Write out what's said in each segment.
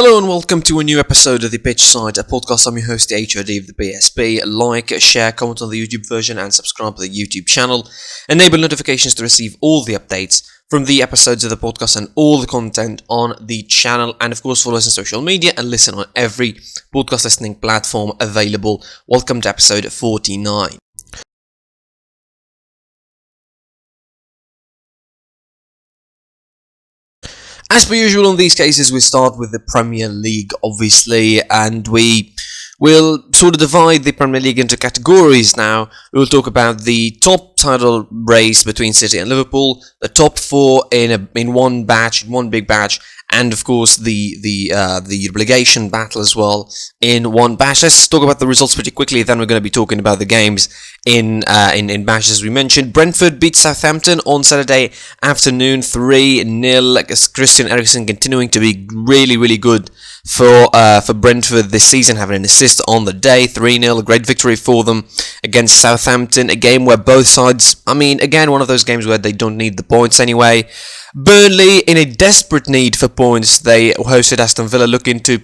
Hello and welcome to a new episode of the Pitch Side, a podcast. I'm your host, the HOD of the PSP. Like, share, comment on the YouTube version, and subscribe to the YouTube channel. Enable notifications to receive all the updates from the episodes of the podcast and all the content on the channel. And of course, follow us on social media and listen on every podcast listening platform available. Welcome to episode 49. As per usual in these cases, we start with the Premier League, obviously, and we will sort of divide the Premier League into categories now. We will talk about the top title race between City and Liverpool, the top four in one big batch, and of course the relegation battle as well in one batch. Let's talk about the results pretty quickly. Then we're going to be talking about the games in batches as we mentioned. Brentford beat Southampton on Saturday afternoon 3-0. Christian Eriksen continuing to be really good for Brentford this season, having an assist on the day. 3-0, a great victory for them against Southampton. A game where both sides, again, one of those games where they don't need the points anyway. Burnley, in a desperate need for points, they hosted Aston Villa, looking to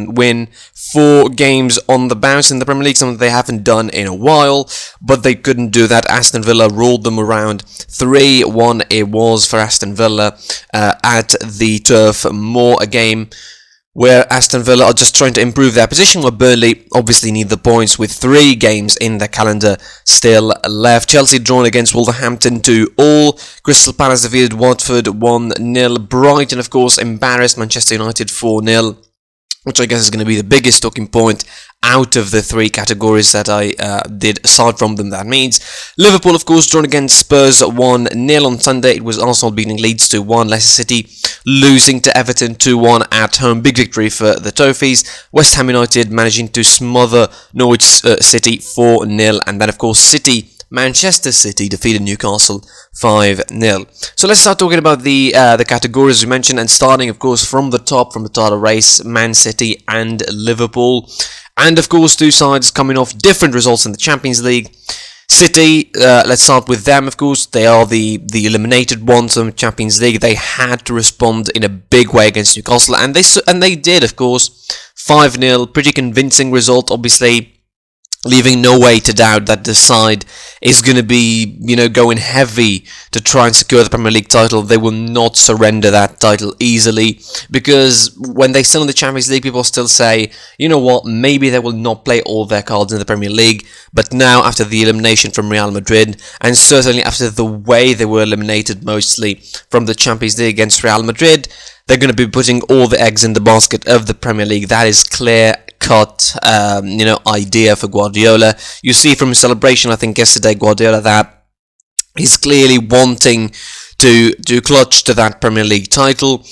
win 4 games on the bounce in the Premier League, something they haven't done in a while, but they couldn't do that. Aston Villa rolled them around. 3-1 it was for Aston Villa at the Turf Moor, a game where Aston Villa are just trying to improve their position, where Burnley obviously need the points with 3 games in their calendar still left. Chelsea drawn against Wolverhampton 2-2. Crystal Palace defeated Watford 1-0. Brighton, of course, embarrassed Manchester United 4-0. Which I guess is going to be the biggest talking point out of the 3 categories that I did aside from them, that means. Liverpool, of course, drawn against Spurs 1-0 on Sunday. It was Arsenal beating Leeds 2-1. Leicester City losing to Everton 2-1 at home. Big victory for the Toffees. West Ham United managing to smother Norwich City 4-0. And then, of course, Manchester City defeated Newcastle 5-0. So let's start talking about the categories we mentioned, and starting, of course, from the title race, Man City and Liverpool. And, of course, 2 sides coming off different results in the Champions League. City, let's start with them, of course. They are the eliminated ones from the Champions League. They had to respond in a big way against Newcastle, and they did, of course. 5-0, pretty convincing result, obviously, leaving no way to doubt that the side is going to be, going heavy to try and secure the Premier League title. They will not surrender that title easily, because when they still in the Champions League, people still say, you know what, maybe they will not play all their cards in the Premier League. But now, after the elimination from Real Madrid, and certainly after the way they were eliminated mostly from the Champions League against Real Madrid, they're going to be putting all the eggs in the basket of the Premier League. That is clear-cut, idea for Guardiola. You see from his celebration, I think yesterday, Guardiola, that he's clearly wanting to clutch to that Premier League title.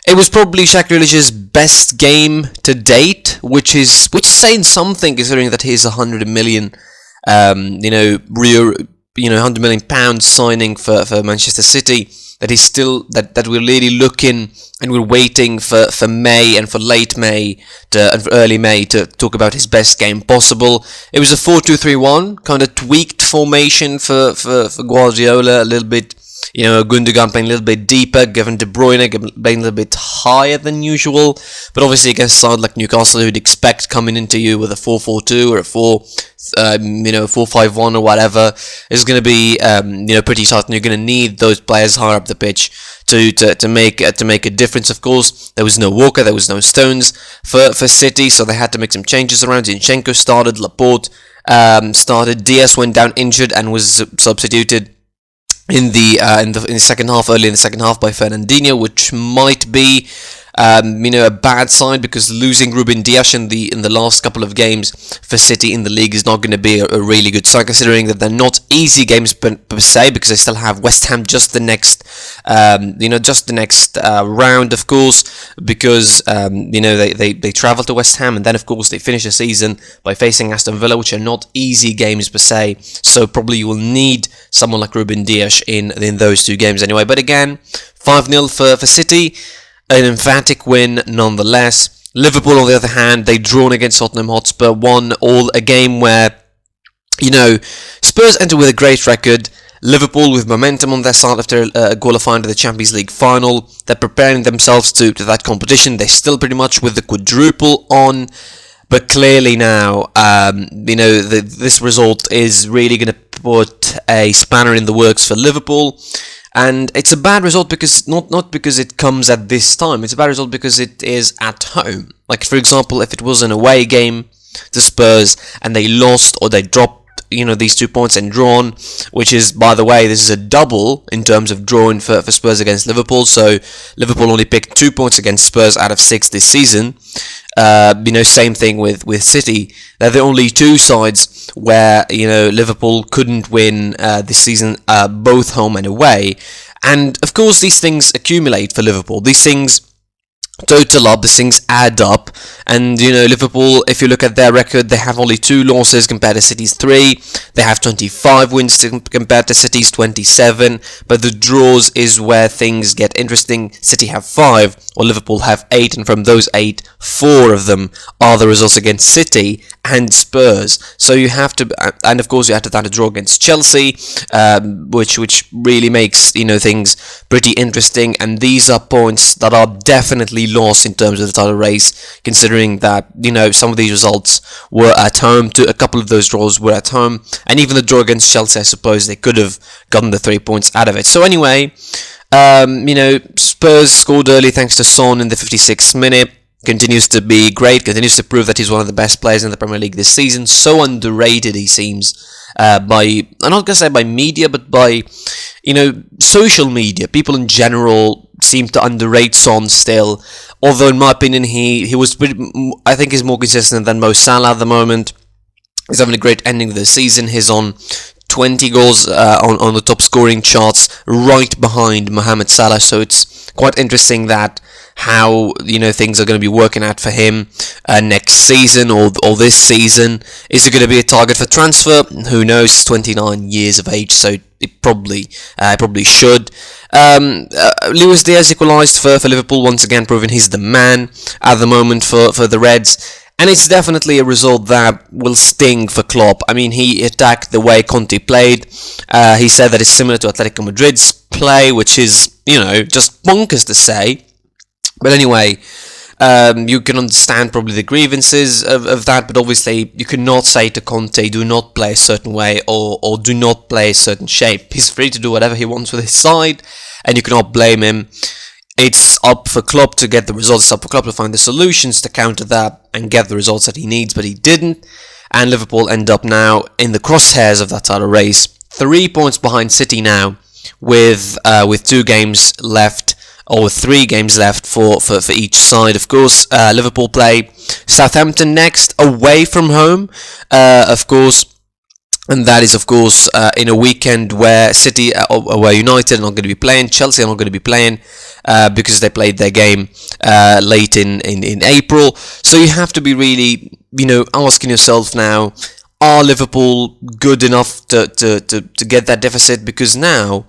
It was probably Shaq Grealish's best game to date, which is saying something, considering that he's 100 million, £100 million signing for Manchester City. That he's still that we're really looking and we're waiting for May and for late May and for early May to talk about his best game possible. It was a 4-2-3-1 kind of tweaked formation for Guardiola, a little bit, Gundogan playing a little bit deeper, Kevin De Bruyne playing a little bit higher than usual, but obviously against a side like Newcastle, who'd expect coming into you with a 4-4-2 or a 4-5-1 or whatever, is going to be pretty tight, and you're going to need those players higher up the pitch to make a difference. Of course, there was no Walker, there was no Stones for City, so they had to make some changes around. Zinchenko started, Laporte started, Diaz went down injured and was substituted in the second half, early in the second half, by Fernandinho, which might be a bad sign, because losing Ruben Dias in the last couple of games for City in the league is not going to be a really good sign, considering that they're not easy games per se, because they still have West Ham just the next round, of course, because they travel to West Ham, and then of course they finish the season by facing Aston Villa, which are not easy games per se. So probably you will need someone like Ruben Dias in those 2 games anyway. But again, 5-0 for City. An emphatic win nonetheless. Liverpool, on the other hand, they drawn against Tottenham Hotspur 1-1, a game where, Spurs enter with a great record, Liverpool with momentum on their side after qualifying to the Champions League final. They're preparing themselves to that competition. They're still pretty much with the quadruple on. But clearly now, this result is really going to put a spanner in the works for Liverpool. And it's a bad result because not because it comes at this time. It's a bad result because it is at home. Like, for example, if it was an away game to Spurs and they lost or they dropped, these 2 points and drawn, which is, by the way, this is a double in terms of drawing for Spurs against Liverpool. So Liverpool only picked 2 points against Spurs out of 6 this season. Same thing with City. They're the only two sides where, Liverpool couldn't win this season, both home and away. And, of course, these things accumulate for Liverpool. These things total up, these things add up, and Liverpool, if you look at their record, they have only 2 losses compared to City's 3. They have 25 wins compared to City's 27, but the draws is where things get interesting. City have 5, or Liverpool have 8, and from those 8, 4 of them are the results against City and Spurs. So you have to, and of course you have to draw against Chelsea, which really makes things pretty interesting. And these are points that are definitely lost in terms of the title race, considering that some of these results were at home. A couple of those draws were at home, and even the draw against Chelsea, I suppose they could have gotten the 3 points out of it. So anyway, Spurs scored early thanks to Son in the 56th minute. Continues to be great, continues to prove that he's one of the best players in the Premier League this season. So underrated he seems I'm not going to say by media, but by, social media. People in general seem to underrate Son still, although in my opinion he was I think he's more consistent than Mo Salah at the moment. He's having a great ending of the season. He's on 20 goals on the top scoring charts, right behind Mohamed Salah. So it's quite interesting that how things are going to be working out for him next season or this season. Is it going to be a target for transfer? Who knows? He's 29 years of age, so it probably should. Luis Diaz equalised for Liverpool once again, proving he's the man at the moment for the Reds. And it's definitely a result that will sting for Klopp. I mean, he attacked the way Conte played. He said that it's similar to Atletico Madrid's play, which is, just bonkers to say. But anyway, you can understand probably the grievances of that, but obviously you cannot say to Conte, do not play a certain way or do not play a certain shape. He's free to do whatever he wants with his side, and you cannot blame him. It's up for Klopp to get the results, it's up for Klopp to find the solutions to counter that and get the results that he needs, but he didn't. And Liverpool end up now in the crosshairs of that title race, 3 points behind City now, with 2 games left, or 3 games left for each side. Of course, Liverpool play Southampton next, away from home, of course. And that is, of course, in a weekend where City, where United are not going to be playing, Chelsea are not going to be playing, because they played their game late in April. So you have to be really, asking yourself now, are Liverpool good enough to get that deficit? Because now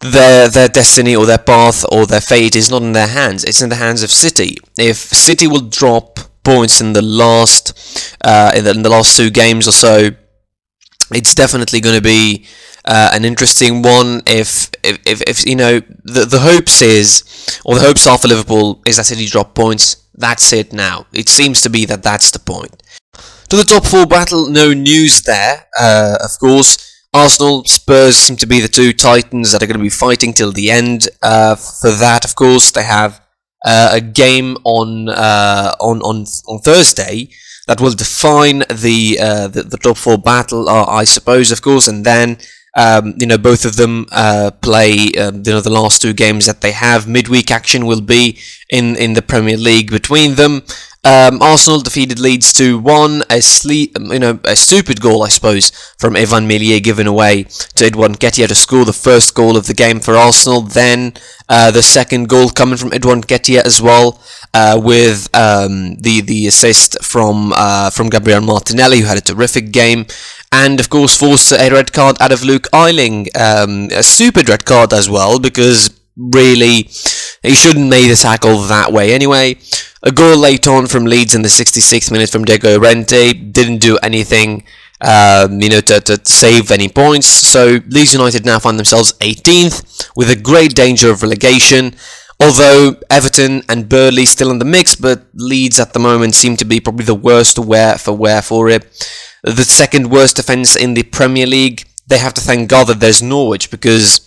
their destiny or their path or their fate is not in their hands. It's in the hands of City. If City will drop points in the last 2 games or so, it's definitely going to be an interesting one. If the hopes are for Liverpool is that City drop points. That's it now. It seems to be that's the point. To the top 4 battle, no news there. Of course, Arsenal, Spurs seem to be the 2 titans that are going to be fighting till the end. For that, of course, they have a game on Thursday that will define the top 4 battle, I suppose, of course, and then both of them play the last 2 games that they have. Midweek action will be in the Premier League between them. Arsenal defeated Leeds 2-1, a stupid goal, I suppose, from Evan Millier given away to Edouard Nketiah to score the first goal of the game for Arsenal. Then the second goal coming from Edouard Nketiah as well, with the assist from Gabriel Martinelli, who had a terrific game. And of course forced a red card out of Luke Ayling, a stupid red card as well, because really he shouldn't make the tackle that way anyway. A goal late on from Leeds in the 66th minute from Diego Llorente didn't do anything to save any points. So Leeds United now find themselves 18th with a great danger of relegation. Although Everton and Burnley still in the mix, but Leeds at the moment seem to be probably the worst for it. The second worst defence in the Premier League. They have to thank God that there's Norwich, because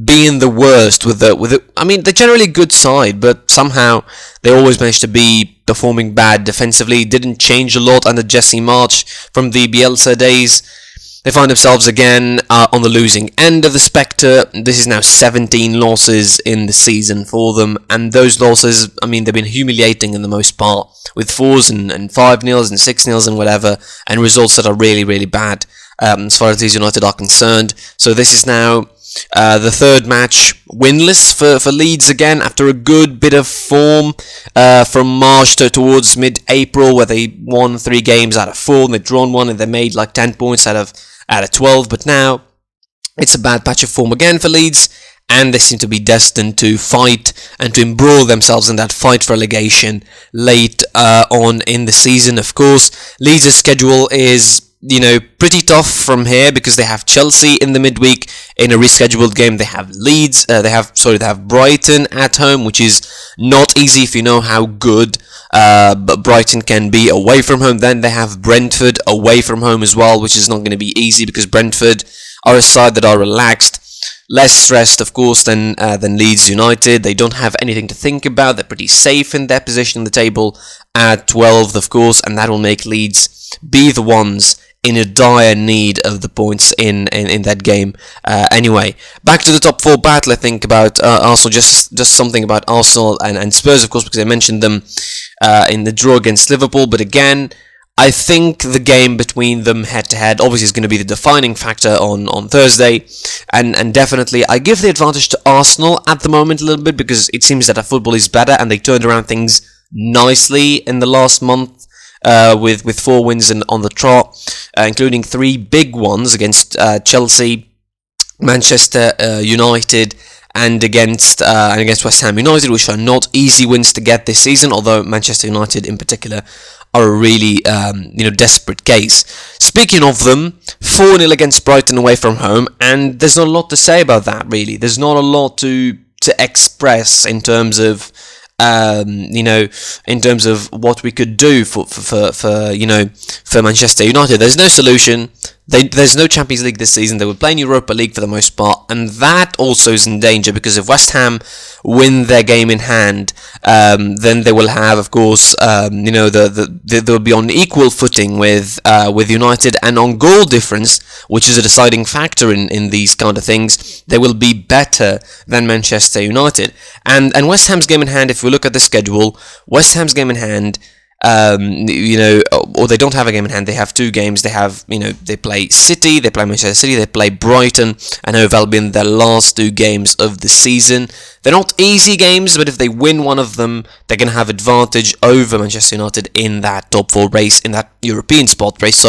being the worst they're generally a good side, but somehow they always manage to be performing bad defensively. Didn't change a lot under Jesse March from the Bielsa days. They find themselves again on the losing end of the spectre. This is now 17 losses in the season for them, and those losses, they've been humiliating in the most part, with 4s and 5-0s and 6-0s and whatever, and results that are really, really bad as far as Leeds United are concerned. So this is now the third match winless for Leeds again, after a good bit of form from March towards mid-April, where they won 3 games out of 4 and they'd drawn 1 and they made like 10 points out of 12, but now it's a bad patch of form again for Leeds, and they seem to be destined to fight and to embroil themselves in that fight for relegation late on in the season. Of course, Leeds' schedule is pretty tough from here, because they have Chelsea in the midweek in a rescheduled game. They have they have Brighton at home, which is not easy if you know how good but Brighton can be away from home. Then they have Brentford away from home as well, which is not going to be easy, because Brentford are a side that are relaxed, less stressed, of course, than Leeds United. They don't have anything to think about. They're pretty safe in their position in the table at 12th, of course, and that will make Leeds be the ones in a dire need of the points in that game. Anyway, back to the top 4 battle. I think about Arsenal, just something about Arsenal and Spurs, of course, because I mentioned them in the draw against Liverpool. But again, I think the game between them head-to-head obviously is going to be the defining factor on Thursday, and definitely I give the advantage to Arsenal at the moment a little bit, because it seems that our football is better and they turned around things nicely in the last month with 4 wins on the trot, including 3 big ones against Chelsea, Manchester United, and against West Ham United, which are not easy wins to get this season, although Manchester United in particular are a really desperate case. Speaking of them, 4-0 against Brighton away from home, and there's not a lot to say about that, really. There's not a lot to express in terms of in terms of what we could do for Manchester United. There's no solution. There's no Champions League this season. They were playing Europa League for the most part, and that also is in danger, because if West Ham win their game in hand, then they will have, of course, they'll be on equal footing with United, and on goal difference, which is a deciding factor in these kind of things, they will be better than Manchester United. And West Ham's game in hand, if we look at the schedule, West Ham's game in hand, or they don't have a game in hand. They have 2 games. They have, they play City, they play Manchester City, they play Brighton, and Hove Albion, their last 2 games of the season. They're not easy games, but if they win one of them, they're going to have advantage over Manchester United in that top 4 race, in that European spot race,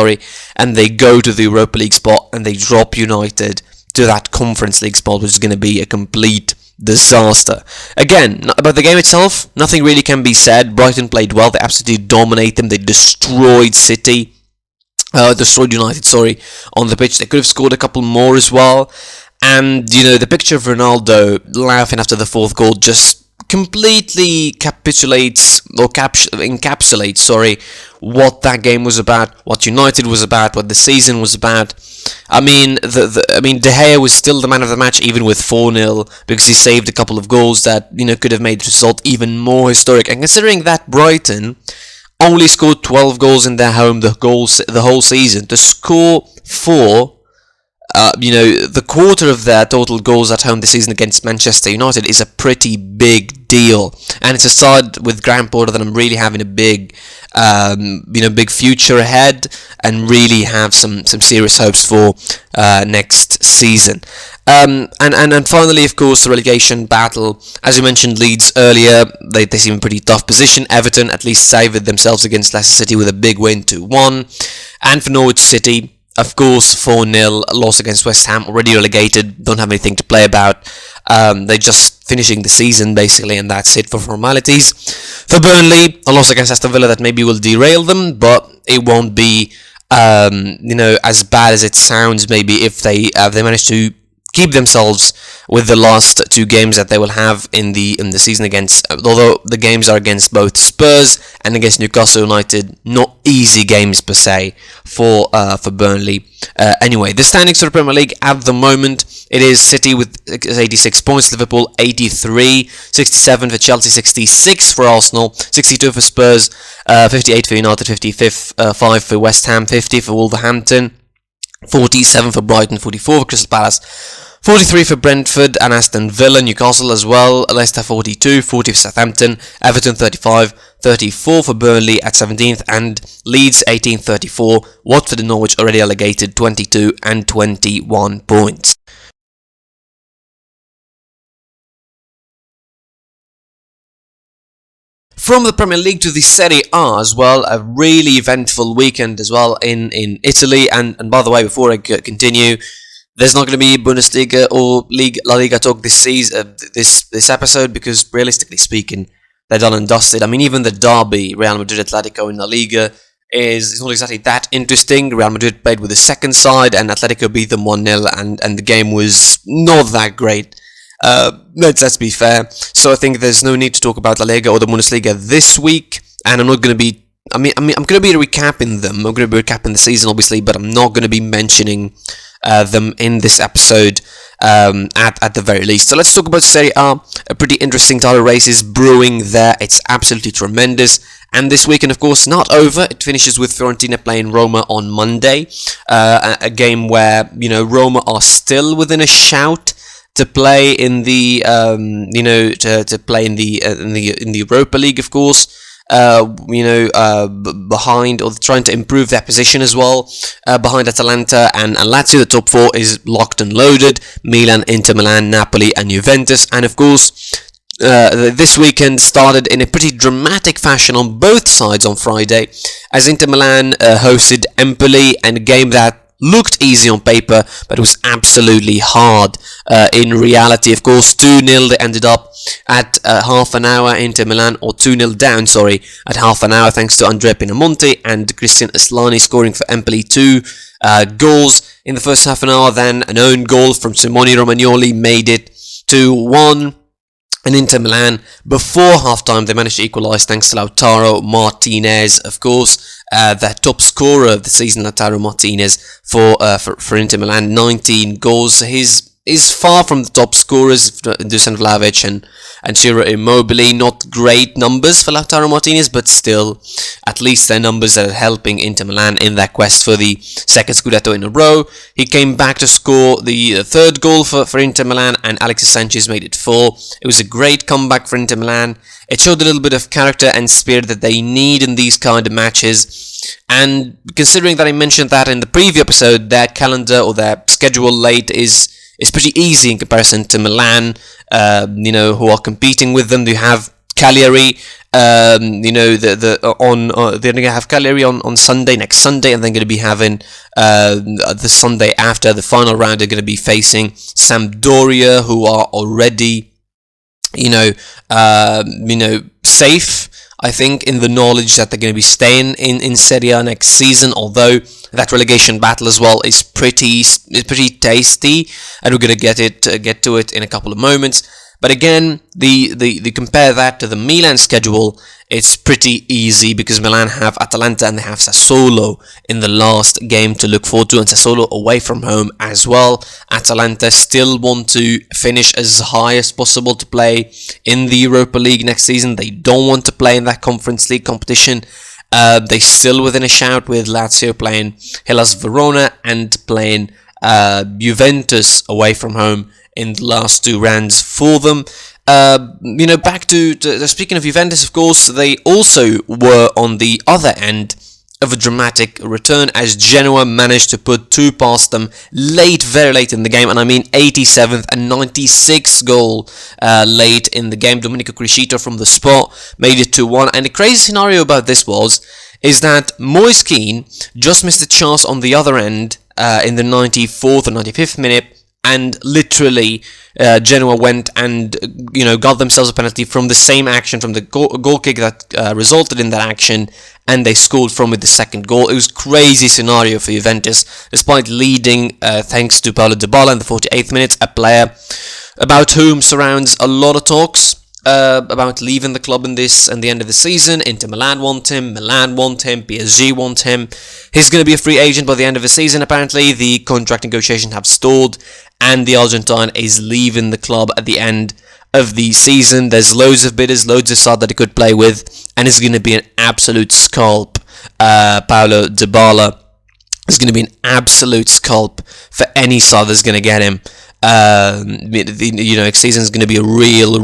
and they go to the Europa League spot, and they drop United to that Conference League spot, which is going to be a complete disaster. Again, about the game itself, nothing really can be said. Brighton played well. They absolutely dominated them. They destroyed United, on the pitch. They could have scored a couple more as well. And, the picture of Ronaldo laughing after the 4th goal just completely encapsulates what that game was about, what United was about, what the season was about. De Gea was still the man of the match, even with 4-0, because he saved a couple of goals that could have made the result even more historic. And considering that Brighton only scored 12 goals in their home the whole season, to score 4. The quarter of their total goals at home this season against Manchester United is a pretty big deal, and it's a side with Graham Potter that I'm really having a big future ahead, and really have some serious hopes for next season. And finally, of course, the relegation battle. As you mentioned, Leeds earlier, they seem in a pretty tough position. Everton at least saved themselves against Leicester City with a big win 2-1, and for Norwich City, of course, 4-0 loss against West Ham, already relegated, don't have anything to play about. They're just finishing the season, basically, and that's it for formalities. For Burnley, a loss against Aston Villa that maybe will derail them, but it won't be as bad as it sounds, maybe if they manage to keep themselves with the last two games that they will have in the season against, although the games are against both Spurs and against Newcastle United, not easy games per se for Burnley. Anyway, the standings for the Premier League at the moment, it is City with 86 points, Liverpool 83, 67 for Chelsea, 66 for Arsenal, 62 for Spurs, 58 for United, 55 for West Ham, 50 for Wolverhampton, 47 for Brighton, 44 for Crystal Palace, 43 for Brentford and Aston Villa, Newcastle as well, Leicester 42, 40 for Southampton, Everton 35, 34 for Burnley at 17th, and Leeds 18, 34, Watford and Norwich already relegated 22 and 21 points. From the Premier League to the Serie A as well, a really eventful weekend as well in Italy, and by the way, before I continue, there's not going to be Bundesliga or La Liga talk this season, this episode, because realistically speaking, they're done and dusted. I mean, even the derby, Real Madrid-Atletico in La Liga, is not exactly that interesting. Real Madrid played with the second side, and Atletico beat them 1-0, and the game was not that great. Let's be fair. So I think there's no need to talk about La Liga or the Bundesliga this week, and I'm not going to be. I'm going to be recapping them. I'm going to be recapping the season, obviously, but I'm not going to be mentioning them in this episode at the very least. So let's talk about Serie A. A pretty interesting title race is brewing there. It's absolutely tremendous. And this weekend, of course, not over. It finishes with Fiorentina playing Roma on Monday. A game where, Roma are still within a shout to play in the, to play in the Europa League, of course. Behind, or trying to improve their position as well, behind Atalanta and Lazio. The top four is locked and loaded: Milan, Inter Milan, Napoli and Juventus. And of course, this weekend started in a pretty dramatic fashion on both sides on Friday, as Inter Milan hosted Empoli, and a game that looked easy on paper, but it was absolutely hard in reality. Of course, 2-0 they ended up at half an hour, Inter Milan, or 2-0 down, at half an hour, thanks to Andrea Pinamonti and Christian Aslani scoring for Empoli 2 goals in the first half an hour. Then an own goal from Simone Romagnoli made it 2-1. And Inter Milan, before halftime, they managed to equalise thanks to Lautaro Martinez, of course, the top scorer of the season, Lautaro Martinez, for Inter Milan, 19 goals. He's far from the top scorers, Dusan Vlahovic and Ciro Immobile. Not great numbers for Lautaro Martinez, but still, at least they're numbers that are helping Inter Milan in their quest for the second Scudetto in a row. He came back to score the third goal for Inter Milan, and Alexis Sanchez made it 4. It was a great comeback for Inter Milan. It showed a little bit of character and spirit that they need in these kind of matches. And considering that I mentioned that in the preview episode, their calendar or their schedule late is pretty easy in comparison to Milan, who are competing with them. They have Cagliari, they're going to have Cagliari on Sunday, next Sunday, and they're going to be having the Sunday after the final round. They're going to be facing Sampdoria, who are already, safe, I think, in the knowledge that they're going to be staying in Serie A next season, although that relegation battle as well is pretty tasty, and we're going to get to it in a couple of moments. But again, the compare that to the Milan schedule, it's pretty easy, because Milan have Atalanta and they have Sassuolo in the last game to look forward to, and Sassuolo away from home as well. Atalanta still want to finish as high as possible to play in the Europa League next season. They don't want to play in that Conference League competition. They still within a shout, with Lazio playing Hellas Verona and playing Juventus away from home in the last two rounds for them. Back to speaking of Juventus, of course, they also were on the other end of a dramatic return, as Genoa managed to put two past them very late in the game, and I mean 87th and 96th goal late in the game. Domenico Criscito from the spot made it 2-1, and the crazy scenario about this is that Moise Kean just missed a chance on the other end in the 94th or 95th minute, and literally Genoa went and got themselves a penalty from the same action, from the goal kick that resulted in that action, and they scored from it the second goal. It was crazy scenario for Juventus, despite leading thanks to Paulo Dybala in the 48th minute, a player about whom surrounds a lot of talks about leaving the club in the end of the season. Inter Milan want him, PSG want him. He's going to be a free agent by the end of the season. Apparently, the contract negotiations have stalled, and the Argentine is leaving the club at the end of the season. There's loads of bidders, loads of side that he could play with, and it's going to be an absolute scalp. Paulo Dybala is going to be an absolute scalp for any side that's going to get him. Next season is going to be a real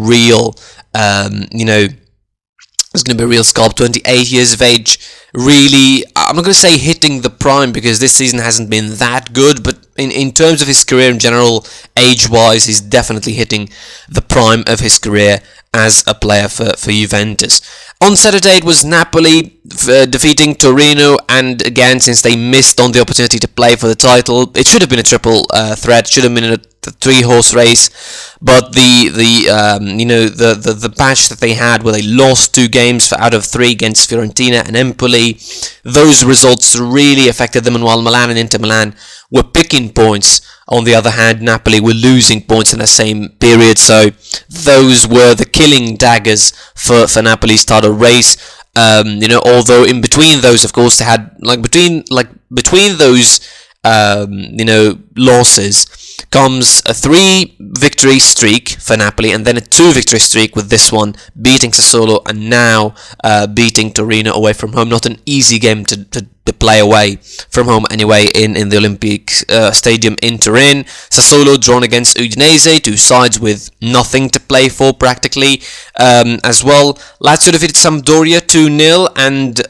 it's going to be a real scalp. 28 years of age, really, I'm not going to say hitting the prime, because this season hasn't been that good, but in terms of his career in general, age-wise, he's definitely hitting the prime of his career as a player for Juventus. On Saturday, it was Napoli defeating Torino, and again, since they missed on the opportunity to play for the title, it should have been a triple threat, should have been a three-horse race, but the patch that they had, where they lost 2 games out of 3 against Fiorentina and Empoli, those results really affected them, and while Milan and Inter Milan were picking points, on the other hand, Napoli were losing points in the same period, so those were the killing daggers for Napoli's title race. Although in between those, of course, they had between those losses comes a 3-victory streak for Napoli, and then a 2-victory streak with this one, beating Sassuolo and now beating Torino away from home. Not an easy game to play away from home anyway in the Olympic Stadium in Turin. Sassuolo drawn against Udinese, 2 sides with nothing to play for practically as well. Lazio defeated Sampdoria 2-0 and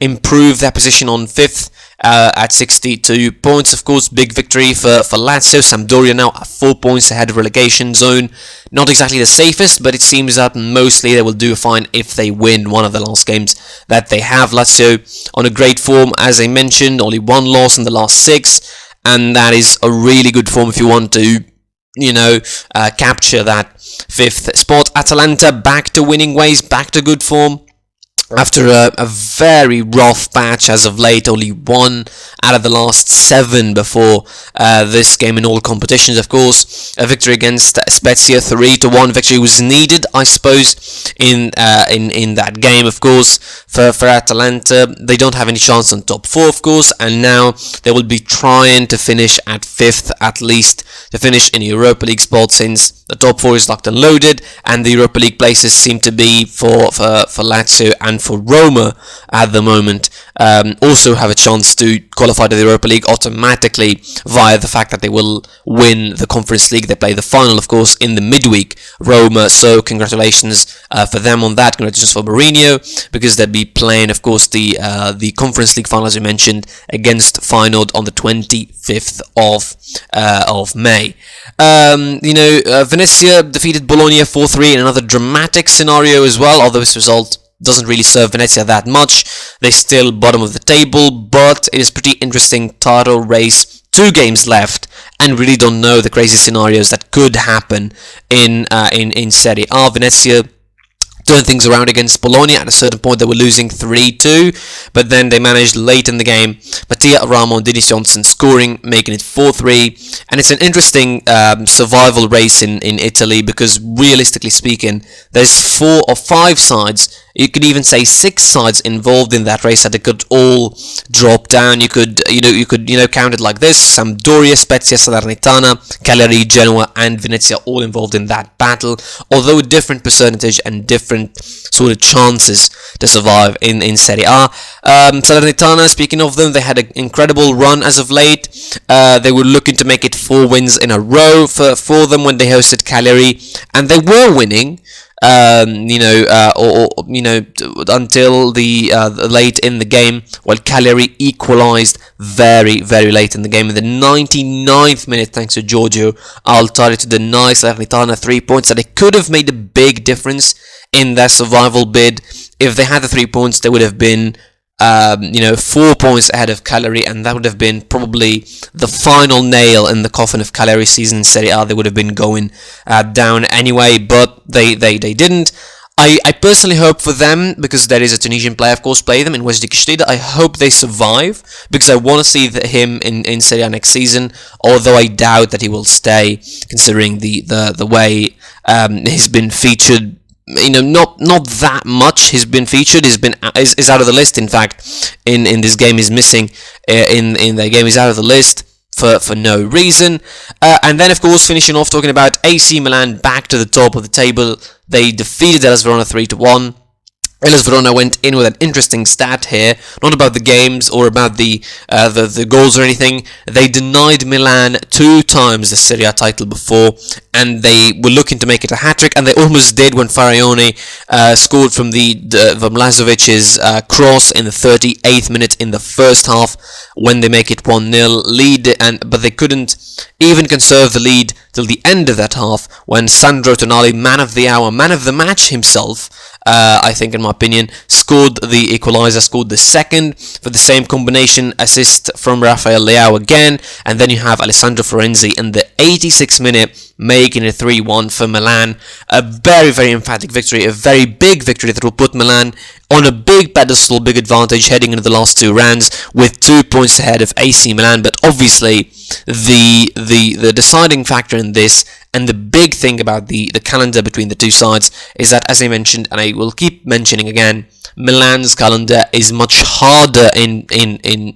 improved their position on 5th at 62 points. Of course, big victory for Lazio. Sampdoria now at 4 points ahead of relegation zone. Not exactly the safest, but it seems that mostly they will do fine if they win one of the last games that they have. Lazio on a great form, as I mentioned, only 1 loss in the last 6, and that is a really good form if you want to capture that 5th spot. Atalanta back to winning ways, back to good form. After a very rough patch as of late, only 1 out of the last 7 before this game in all competitions. Of course, a victory against Spezia, 3-1 victory was needed, I suppose, in that game. Of course, for Atalanta, they don't have any chance on top 4, of course, and now they will be trying to finish at 5th, at least to finish in Europa League spot, since the top 4 is locked and loaded, and the Europa League places seem to be for Lazio and for Roma at the moment. Also have a chance to qualify to the Europa League automatically via the fact that they will win the Conference League. They play the final, of course, in the midweek, Roma, so congratulations for them on that. Congratulations for Mourinho, because they'll be playing, of course, the Conference League final, as we mentioned, against Feyenoord on the 25th of May. Venezia defeated Bologna 4-3 in another dramatic scenario as well, although this result doesn't really serve Venezia that much. They're still bottom of the table, but it is pretty interesting title race. 2 games left, and really don't know the crazy scenarios that could happen in Serie A. Venezia turned things around against Bologna. At a certain point they were losing 3-2, but then they managed late in the game, Mattia Ramo and Denis Johnson scoring, making it 4-3, and it's an interesting survival race in Italy, because realistically speaking, there's 4 or 5 sides, you could even say 6 sides involved in that race, that it could all drop down. You could count it like this: Sampdoria, Spezia, Salernitana, Cagliari, Genoa and Venezia all involved in that battle, although different percentage and different sort of chances to survive in Serie A. Salernitana, speaking of them, they had an incredible run as of late. They were looking to make it 4 wins in a row for them when they hosted Cagliari, and they were winning until the late in the game, while Cagliari equalised very, very late in the game in the 99th minute, thanks to Giorgio Altari to deny Salernitana 3 points that it could have made a big difference in their survival bid. If they had the 3 points, they would have been 4 points ahead of Cagliari, and that would have been probably the final nail in the coffin of Cagliari's season in Serie A. They would have been going down anyway, but they didn't. I personally hope for them, because there is a Tunisian player, of course, play them in Wajdi Kishtida. I hope they survive, because I want to see him in Serie A next season, although I doubt that he will stay, considering the way he's been featured. Not that much he's been featured. Is out of the list. In fact, in this game he's missing. In the game he's out of the list for no reason. And then, of course, finishing off talking about AC Milan back to the top of the table. They defeated Hellas Verona 3-1. Hellas Verona went in with an interesting stat here, not about the games or about the goals or anything. They denied Milan 2 times the Serie A title before, and they were looking to make it a hat-trick, and they almost did when Faraone scored from Vlasovic's cross in the 38th minute in the first half, when they make it 1-0 lead, but they couldn't even conserve the lead till the end of that half, when Sandro Tonali, man of the hour, man of the match himself, I think in my opinion, scored the equalizer, scored the second for the same combination assist from Rafael Leao again, and then you have Alessandro Florenzi in the 86th minute making it 3-1 for Milan. A very, very emphatic victory, a very big victory that will put Milan on a big pedestal, big advantage heading into the last 2 rounds with 2 points ahead of AC Milan. But obviously the deciding factor in this, and the big thing about the calendar between the two sides, is that, as I mentioned, and I will keep mentioning again, Milan's calendar is much harder in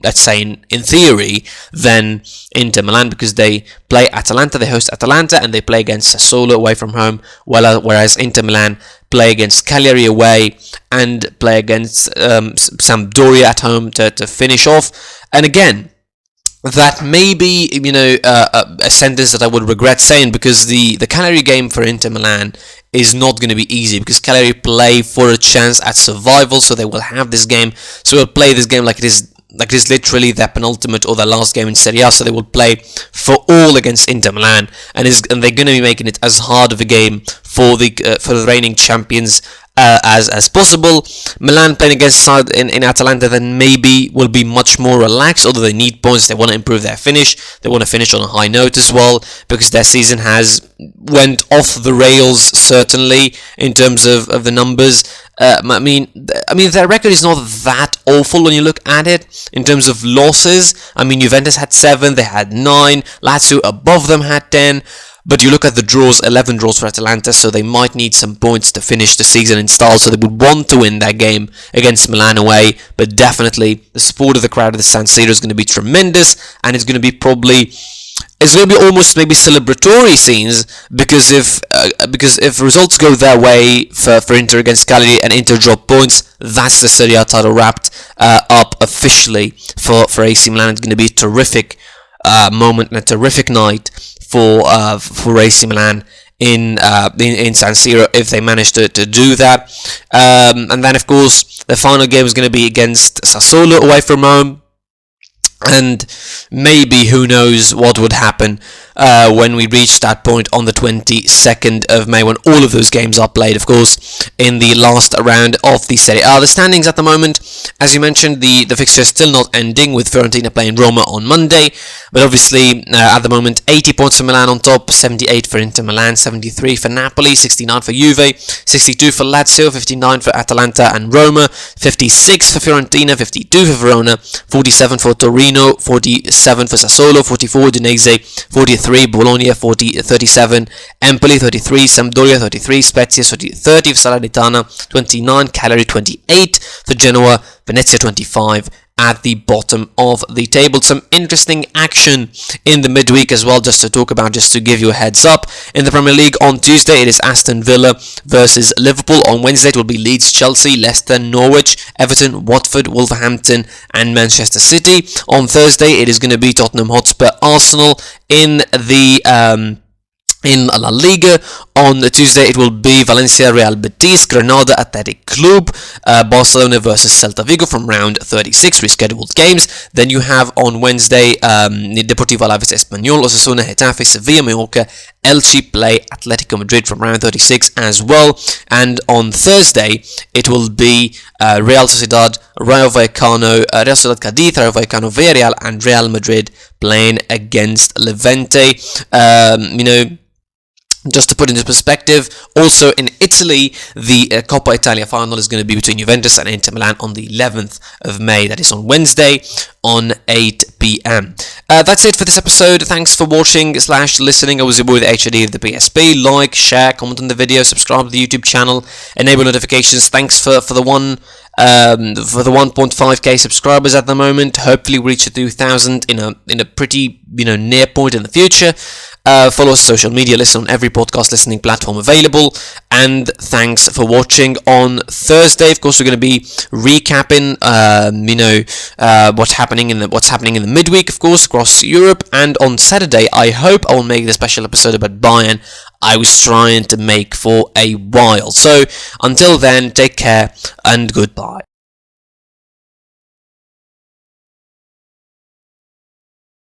let's say in theory than Inter Milan, because they play Atalanta, they host Atalanta, and they play against Sassuolo away from home, whereas Inter Milan play against Cagliari away and play against Sampdoria at home to finish off. And again, that may be, a sentence that I would regret saying, because the Cagliari game for Inter Milan is not going to be easy, because Cagliari play for a chance at survival, so they will have this game. So they'll play this game like it is literally their penultimate or their last game in Serie A. So they will play for all against Inter Milan, and they're going to be making it as hard of a game for the reigning champions as possible. Milan playing against side in Atalanta then maybe will be much more relaxed, although they need points. They want to improve their finish. They want to finish on a high note as well, because their season has went off the rails, certainly, in terms of the numbers. I mean, their record is not that awful when you look at it in terms of losses. I mean, Juventus had 7, they had 9, Lazio above them had 10. But you look at the draws, 11 draws for Atalanta, so they might need some points to finish the season in style, so they would want to win that game against Milan away. But definitely, the support of the crowd at the San Siro is going to be tremendous, and it's going to be almost maybe celebratory scenes, because if results go their way for Inter against Cagliari and Inter drop points, that's the Serie A title wrapped up officially for AC Milan. It's going to be a terrific moment and a terrific night for AC Milan in San Siro, if they manage to do that. And then, of course, the final game is going to be against Sassuolo away from home. And maybe, who knows what would happen when we reach that point on the 22nd of May, when all of those games are played, of course, in the last round of the Serie A. The standings at the moment, as you mentioned, the fixture is still not ending, with Fiorentina playing Roma on Monday. But obviously, at the moment, 80 points for Milan on top, 78 for Inter Milan, 73 for Napoli, 69 for Juve, 62 for Lazio, 59 for Atalanta and Roma, 56 for Fiorentina, 52 for Verona, 47 for Torino, 47 for Sassuolo, 44 Udinese, 43 Bologna, 37 Empoli, 33 Sampdoria, 33 Spezia, 30 for Salernitana, 29 Cagliari, 28 for Genoa, Venezia 25 at the bottom of the table. Some interesting action in the midweek as well, just to talk about, just to give you a heads up. In the Premier League on Tuesday, it is Aston Villa versus Liverpool. On Wednesday, it will be Leeds, Chelsea, Leicester, Norwich, Everton, Watford, Wolverhampton and Manchester City. On Thursday, it is going to be Tottenham Hotspur, Arsenal in La Liga. On Tuesday, it will be Valencia, Real Betis, Granada, Athletic Club, Barcelona versus Celta Vigo from round 36, rescheduled games. Then you have on Wednesday, Deportivo Alaves, Espanyol, Osasuna, Getafe, Sevilla, Mallorca Elche play Atletico Madrid from round 36 as well. And on Thursday, it will be Real Sociedad, Rayo Vallecano, Real Sociedad Cadiz, Rayo Vallecano, Villarreal, and Real Madrid playing against Levante. Just to put into perspective, also in Italy, the Coppa Italia final is going to be between Juventus and Inter Milan on the 11th of May. That is on Wednesday on 8 p.m. That's it for this episode. Thanks for watching / listening. I was your boy, the HOD of the PSP. Like, share, comment on the video, subscribe to the YouTube channel, enable notifications. Thanks for the 1.5k subscribers at the moment. Hopefully we reach 2,000 in a pretty near point in the future. Follow us on social media, listen on every podcast listening platform available, and thanks for watching. On Thursday, of course, we're going to be recapping what's happening in the midweek, of course, across Europe. And on Saturday, I hope I will make the special episode about Bayern I was trying to make for a while. So until then, take care and goodbye.